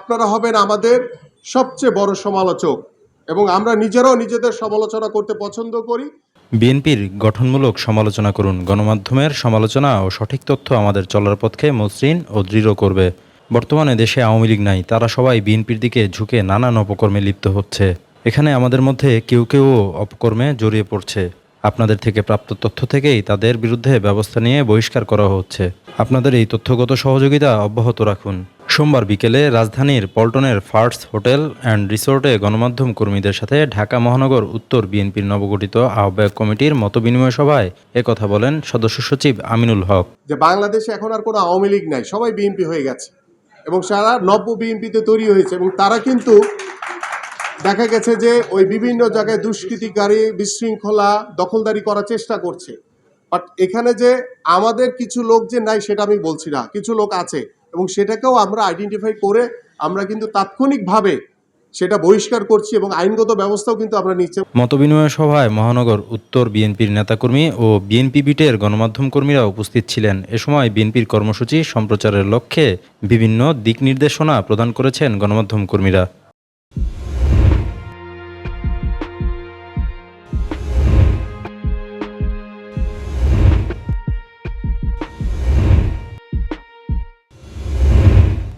আপনারা হবেন আমাদের সবচেয়ে বড় সমালোচক এবং আমরা নিজেরাও নিজেদের সমালোচনা করতে পছন্দ করি। বিএনপির গঠনমূলক সমালোচনা করুন। গণমাধ্যমের সমালোচনা ও সঠিক তথ্য আমাদের চলার পথকে মসৃণ ও দৃঢ় করবে। বর্তমানে দেশে আওয়ামী লীগ নাই, তারা সবাই বিএনপির দিকে ঝুঁকে নানান অপকর্মে লিপ্ত হচ্ছে। এখানে আমাদের মধ্যে কেউ কেউ অপকর্মে জড়িয়ে পড়ছে। আপনাদের থেকে প্রাপ্ত তথ্য থেকেই তাদের বিরুদ্ধে ব্যবস্থা নিয়ে বহিষ্কার করা হচ্ছে। আপনাদের এই তথ্যগত সহযোগিতা অব্যাহত রাখুন। সোমবার বিকেলে রাজধানীর পল্টনের ফার্স্ট হোটেল অ্যান্ড রিসোর্টে গণমাধ্যম কর্মীদের সাথে ঢাকা মহানগর উত্তর বিএনপির নবগঠিত আহ্বায়ক কমিটির মতবিনিময় সভায় একথা বলেন সদস্য সচিব আমিনুল হক। যে বাংলাদেশে এখন আর কোনো আওয়ামী লীগ নাই, সবাই বিএনপি হয়ে গেছে এবং সারা নব্য বিএনপিতে তৈরি হয়েছে এবং তারা কিন্তু দেখা গেছে যে ওই বিভিন্ন জায়গায় দুষ্কৃতিকারী, বিশৃঙ্খলা, দখলদারি করার চেষ্টা করছে। বাট এখানে যে আমাদের কিছু লোক যে নাই সেটা আমি বলছি না, কিছু লোক আছে এবং সেটাকেও আমরা আইডেন্টিফাই করে আমরা কিন্তু তাৎক্ষণিকভাবে সেটা বহিষ্কার করছি এবং আইনগত ব্যবস্থাও কিন্তু আমরা নিচ্ছি। মতবিনিময় সভায় মহানগর উত্তর বিএনপির নেতাকর্মী ও বিএনপি বিটের গণমাধ্যম কর্মীরা উপস্থিত ছিলেন। এ সময় বিএনপির কর্মসূচি সম্প্রচারের লক্ষ্যে বিভিন্ন দিক নির্দেশনা প্রদান করেছেন গণমাধ্যম কর্মীরা।